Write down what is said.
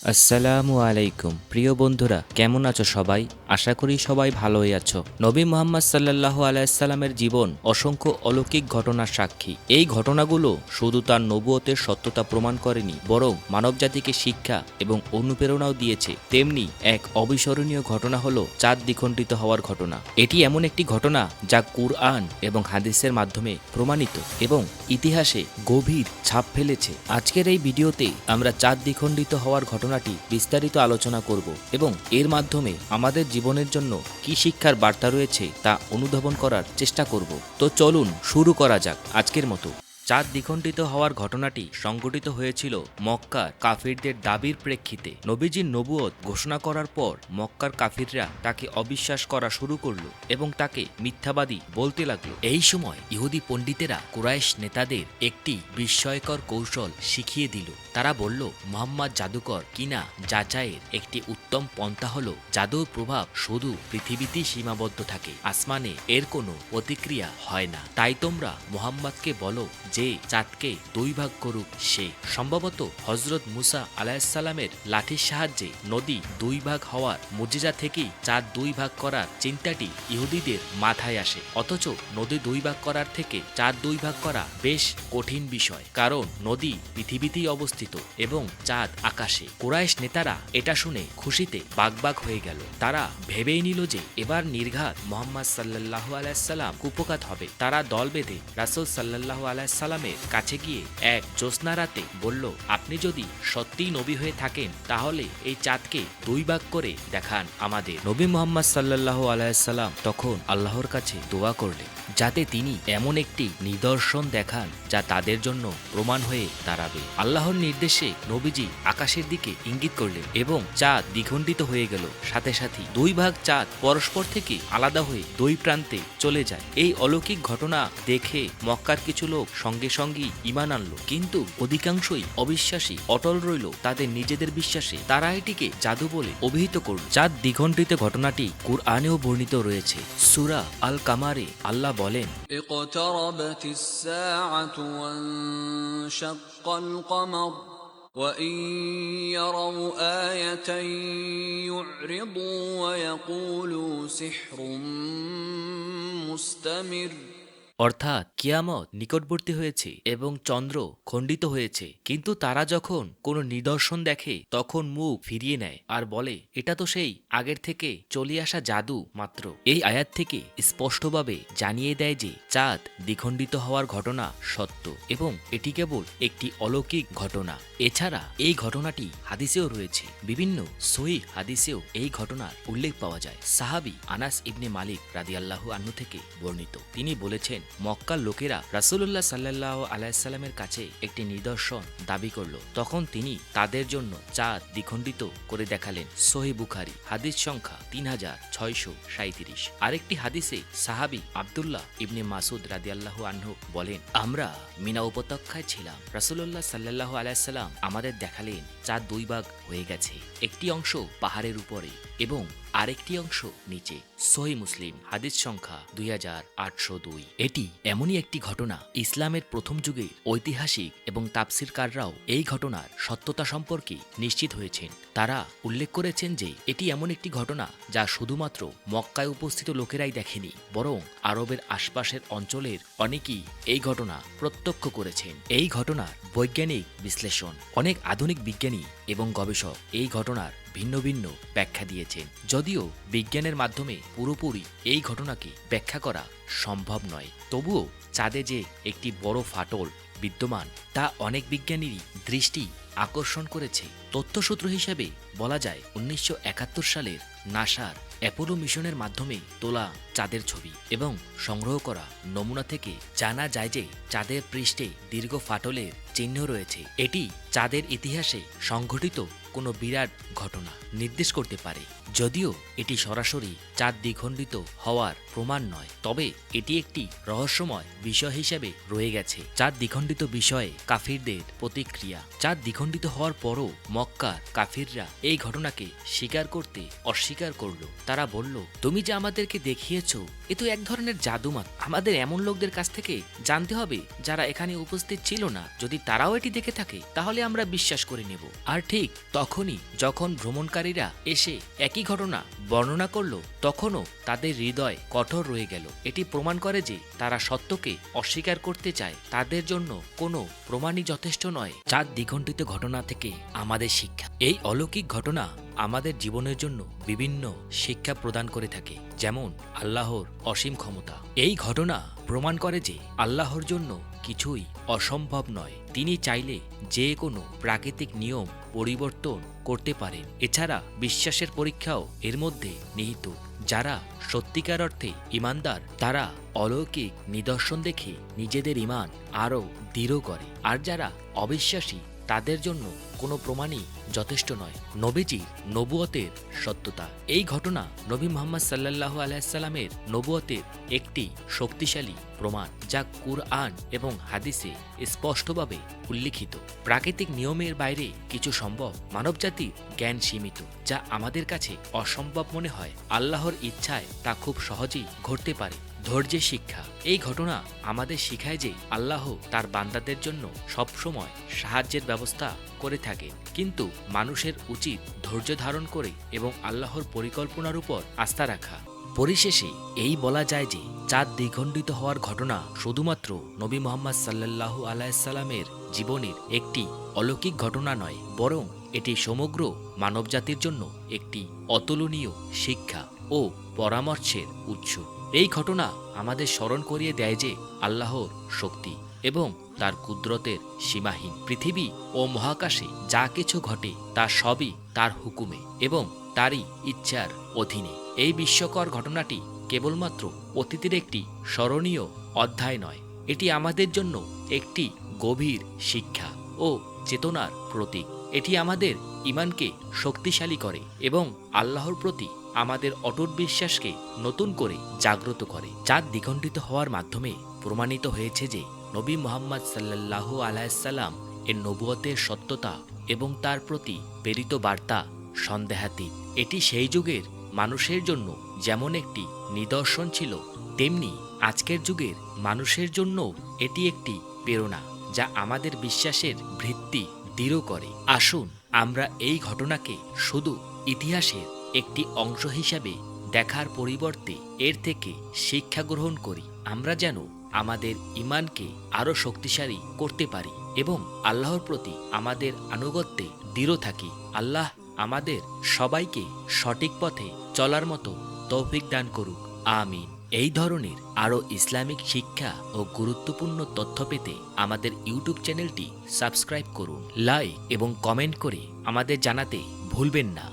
আসসালামু আলাইকুম প্রিয় বন্ধুরা, কেমন আছো সবাই? আশা করি সবাই ভালোই আছো। নবী মুহাম্মদ সাল্লাল্লাহু আলাইসাল্লামের জীবন অসংখ্য অলৌকিক ঘটনার সাক্ষী। এই ঘটনাগুলো শুধু তার নবুয়তের সত্যতা প্রমাণ করেনি, বরং মানবজাতিকে শিক্ষা এবং অনুপ্রেরণাও দিয়েছে। তেমনি এক অবিস্মরণীয় ঘটনা হলো চাঁদ দ্বিখণ্ডিত হওয়ার ঘটনা। এটি এমন একটি ঘটনা যা কুরআন এবং হাদিসের মাধ্যমে প্রমাণিত এবং ইতিহাসে গভীর ছাপ ফেলেছে। আজকের এই ভিডিওতে আমরা চাঁদ দ্বিখণ্ডিত হওয়ার ঘটনাটি বিস্তারিত আলোচনা করব এবং এর মাধ্যমে আমাদের জীবনের জন্য কি শিক্ষার বার্তা রয়েছে তা অনুধাবন করার চেষ্টা করব। তো চলুন শুরু করা যাক আজকের মতো। চাঁদ দ্বিখণ্ডিত হওয়ার ঘটনাটি সংঘটিত হয়েছিল মক্কার কাফিরদের দাবির প্রেক্ষিতে। নবীজির নবুয়ত ঘোষণা করার পর মক্কার কাফিররা তাকে অবিশ্বাস করা শুরু করল এবং তাকে মিথ্যাবাদী বলতে লাগলো। এই সময় ইহুদি পণ্ডিতেরা কুরাইশ নেতাদের একটি বিস্ময়কর কৌশল শিখিয়ে দিল। তারা বলল, মুহাম্মদ জাদুকর কিনা যাচাইয়ের একটি উত্তম পন্থা হলো জাদুর প্রভাব শুধু পৃথিবীতেই সীমাবদ্ধ থাকে, আসমানে এর কোনো প্রতিক্রিয়া হয় না। তাই তোমরা মুহাম্মদকে বলো যে চাঁদকে দুই ভাগ করুক সে। সম্ভবত হযরত মুসা আলাইহিসসালামের লাঠির সাহায্যে নদী দুই ভাগ হওয়ার মুজিজা থেকেই চাঁদ দুই ভাগ করার চিন্তাটি ইহুদিদের মাথায় আসে। অথচ নদী দুই ভাগ করার থেকে চাঁদ দুই ভাগ করা বেশ কঠিন বিষয়, কারণ নদী পৃথিবীতেই অবস্থিত এবং চাঁদ আকাশে। কুরাইশ নেতারা এটা শুনে খুশিতে বাগবাগ হয়ে গেল। তারা ভেবেই নিল যে এবার নির্ঘাত মুহাম্মদ সাল্লাল্লাহু আলাইহি সাল্লাম কুপকাত হবে। তারা দল বেঁধে রাসূল সাল্লাল্লাহু আলাইহি সাল্লামের কাছে গিয়ে এক জ্যোৎস্না রাতে বলল, আপনি যদি সত্যিই নবী হয়ে থাকেন তাহলে এই চাঁদকে দুই ভাগ করে দেখান আমাদের। নবী মুহাম্মদ সাল্লাল্লাহু আলাইহি সাল্লাম তখন আল্লাহর কাছে দোয়া করলেন যাতে তিনি এমন একটি নিদর্শন দেখান যা তাদের জন্য প্রমাণ হয়ে দাঁড়াবে। আল্লাহর নির্দেশে নবীজি আকাশের দিকে ইঙ্গিত করলেন এবং চাঁদ দ্বিখণ্ডিত হয়ে গেল। সাথে সাথে দুই ভাগ চাঁদ পরস্পর থেকে আলাদা হয়ে দুই প্রান্তে চলে যায়। এই অলৌকিক ঘটনা দেখে মক্কার কিছু লোক সঙ্গে সঙ্গেই ঈমান আনলো, কিন্তু অধিকাংশই অবিশ্বাসী অটল রইল তাদের নিজেদের বিশ্বাসে। তারা এটিকে জাদু বলে অভিহিত করল। চাঁদ দ্বিখণ্ডিত ঘটনাটি কুরআনেও বর্ণিত রয়েছে। সূরা আল কামারে আল্লাহ বলেন, اقتربت الساعة وانشق القمر وإن يروا آية يعرضوا ويقولوا سحر مستمر। অর্থাৎ কিয়ামত নিকটবর্তী হয়েছে এবং চন্দ্র খণ্ডিত হয়েছে, কিন্তু তারা যখন কোনো নিদর্শন দেখে তখন মুখ ফিরিয়ে নেয় আর বলে, এটা তো সেই আগের থেকে চলে আসা জাদু মাত্র। এই আয়াত থেকে স্পষ্টভাবে জানিয়ে দেয় যে চাঁদ দ্বিখণ্ডিত হওয়ার ঘটনা সত্য এবং এটি কেবল একটি অলৌকিক ঘটনা। এছাড়া এই ঘটনাটি হাদিসেও রয়েছে। বিভিন্ন সহিহ হাদিসেও এই ঘটনার উল্লেখ পাওয়া যায়। সাহাবী আনাস ইবনে মালিক রাদিয়াল্লাহু আনহু থেকে বর্ণিত, তিনি বলেছেন, মক্কার লোকেরা রাসূলুল্লাহ সাল্লাল্লাহু আলাইহি সাল্লামের কাছে একটি নিদর্শন দাবি করল। তখন তিনি তাদের জন্য চাঁদ দ্বিখণ্ডিত করে দেখালেন। সহিহ বুখারী হাদিস সংখ্যা 3637। আরেকটি হাদিসে সাহাবী আব্দুল্লাহ ইবনে মাসুদ রাদিয়াল্লাহু আনহু বলেন, আমরা মিনা উপত্যকায় ছিলাম। রাসূলুল্লাহ সাল্লাল্লাহু আলাইহি সাল্লাম আমাদের দেখালেন চাঁদ দুই ভাগ হয়ে গেছে, একটি অংশ পাহাড়ের উপরে এবং আরেকটি অংশ নিচে। সহিহ মুসলিম হাদিস সংখ্যা 2802। এটি এমনই একটি ঘটনা, ইসলামের প্রথম যুগের ঐতিহাসিক এবং তাফসীরকাররাও এই ঘটনার সত্যতা সম্পর্কে নিশ্চিত হয়েছেন। তারা উল্লেখ করেছেন যে এটি এমন একটি ঘটনা যা শুধুমাত্র মক্কায় উপস্থিত লোকেরাই দেখেনি, বরং আরবের আশপাশের অঞ্চলের অনেকেই এই ঘটনা প্রত্যক্ষ করেছেন। এই ঘটনার বৈজ্ঞানিক বিশ্লেষণ, অনেক আধুনিক বিজ্ঞানী এবং গবেষক এই ঘটনার ভিন্ন ভিন্ন ব্যাখ্যা দিয়েছেন। যদিও বিজ্ঞানের মাধ্যমে পুরোপুরি এই ঘটনাকে ব্যাখ্যা করা সম্ভব নয়, তবুও চাঁদে যে একটি বড় ফাটল বিদ্যমান তা অনেক বিজ্ঞানীরই দৃষ্টি আকর্ষণ করেছে। তথ্যসূত্র হিসেবে বলা যায় 1971 সালের নাসার অ্যাপোলো মিশনের মাধ্যমে তোলা চাঁদের ছবি এবং সংগ্রহ করা নমুনা থেকে জানা যায় যে চাঁদের পৃষ্ঠে দীর্ঘ ফাটলের চিহ্ন রয়েছে। এটি চাঁদের ইতিহাসে সংঘটিত কোনো বিরাট ঘটনা নির্দেশ করতে পারে। যদিও এটি সরাসরি চাঁদ দ্বিখণ্ডিত হওয়ার প্রমাণ নয়, তবে এটি একটি রহস্যময় বিষয় হিসেবে রয়ে গেছে। চাঁদ দ্বিখণ্ডিত বিষয়ে কাফিরদের প্রতিক্রিয়া। চাঁদ দ্বিখণ্ডিত হওয়ার পরও মক্কার কাফিররা এই ঘটনাকে স্বীকার করতে অস্বীকার করল। তারা বলল, তুমি যে আমাদেরকে দেখিয়েছ এ তো এক ধরনের জাদু মাত্র। আমাদের এমন লোকদের কাছ থেকে জানতে হবে যারা এখানে উপস্থিত ছিল না। যদি তারাও এটি দেখে থাকে তাহলে আমরা বিশ্বাস করে নেব। আর ঠিক তখনই যখন ভ্রমণকারীরা এসে একই ঘটনা বর্ণনা করল, তখনও তাদের হৃদয় কঠোর রয়ে গেল। এটি প্রমাণ করে যে তারা সত্যকে অস্বীকার করতে চায়। তাদের জন্য কোনো প্রমাণই যথেষ্ট নয়। চাঁদ দ্বিখণ্ডিত ঘটনা থেকে আমাদের শিক্ষা। এই অলৌকিক ঘটনা আমাদের জীবনের জন্য বিভিন্ন শিক্ষা প্রদান করে থাকে, যেমন আল্লাহর অসীম ক্ষমতা। এই ঘটনা প্রমাণ করে যে আল্লাহর জন্য কিছুই অসম্ভব নয়। তিনি চাইলে যে কোনো প্রাকৃতিক নিয়ম পরিবর্তন করতে পারেন। এছাড়া বিশ্বাসের পরীক্ষাও এর মধ্যে নিহিত। যারা সত্যিকার অর্থে ঈমানদার, তারা অলৌকিক নিদর্শন দেখে নিজেদের ঈমান আরও দৃঢ় করে। আর যারা অবিশ্বাসী, তাদের জন্য কোনো প্রমাণই যথেষ্ট নয়। নবীজির নবুয়তের সত্যতা। এই ঘটনা নবী মুহাম্মদ সাল্লাল্লাহু আলাইহি সাল্লামের নবুয়তের একটি শক্তিশালী প্রমাণ, যা কুরআন এবং হাদিসে স্পষ্টভাবে উল্লিখিত। প্রাকৃতিক নিয়মের বাইরে কিছু সম্ভব। মানবজাতির জ্ঞান সীমিত, যা আমাদের কাছে অসম্ভব মনে হয়। আল্লাহর ইচ্ছায় তা খুব সহজেই ঘটতে পারে। ধৈর্যের শিক্ষা। এই ঘটনা আমাদের শিখায় যে আল্লাহ তার বান্দাদের জন্য সবসময় সাহায্যের ব্যবস্থা করে থাকেন, কিন্তু মানুষের উচিত ধৈর্য ধারণ করে এবং আল্লাহর পরিকল্পনার উপর আস্থা রাখা। পরিশেষে এই বলা যায় যে চাঁদ দ্বিখণ্ডিত হওয়ার ঘটনা শুধুমাত্র নবী মুহাম্মদ সাল্লাল্লাহু আলাইহি সাল্লামের জীবনের একটি অলৌকিক ঘটনা নয়, বরং এটি সমগ্র মানবজাতির জন্য একটি অতুলনীয় শিক্ষা ও পরামর্শের উৎস। এই ঘটনা আমাদের স্মরণ করিয়ে দেয় যে আল্লাহর শক্তি এবং তার কুদরতের সীমাহীন। পৃথিবী ও মহাকাশে যা কিছু ঘটে তা সবই তার হুকুমে এবং তারই ইচ্ছার অধীনে। এই বিস্ময়কর ঘটনাটি কেবলমাত্র অতীতের একটি স্মরণীয় অধ্যায় নয়, এটি আমাদের জন্য একটি গভীর শিক্ষা ও চেতনার প্রতীক। এটি আমাদের ঈমানকে শক্তিশালী করে এবং আল্লাহর প্রতি আমাদের অটুট বিশ্বাসকে নতুন করে জাগ্রত করে। চাঁদ দ্বিখণ্ডিত হওয়ার মাধ্যমে প্রমাণিত হয়েছে যে নবী মুহাম্মদ সাল্লাল্লাহু আলাইহি সাল্লাম এর নবুয়তের সত্যতা এবং তার প্রতি প্রেরিত বার্তা সন্দেহাতীত। এটি সেই যুগের মানুষের জন্য যেমন একটি নিদর্শন ছিল, তেমনি আজকের যুগের মানুষের জন্য এটি একটি প্রেরণা, যা আমাদের বিশ্বাসের ভিত্তি দৃঢ় করে। আসুন আমরা এই ঘটনাকে শুধু ইতিহাসের একটি অংশ হিসাবে দেখার পরিবর্তে এর থেকে শিক্ষা গ্রহণ করি। আমরা যেন আমাদের ঈমানকে আরও শক্তিশালী করতে পারি এবং আল্লাহর প্রতি আমাদের আনুগত্যে দৃঢ় থাকি। আল্লাহ আমাদের সবাইকে সঠিক পথে চলার মতো তৌফিক দান করুক, আমিন। এই ধরনের আরও ইসলামিক শিক্ষা ও গুরুত্বপূর্ণ তথ্য পেতে আমাদের ইউটিউব চ্যানেলটি সাবস্ক্রাইব করুন। লাইক এবং কমেন্ট করে আমাদের জানাতে ভুলবেন না।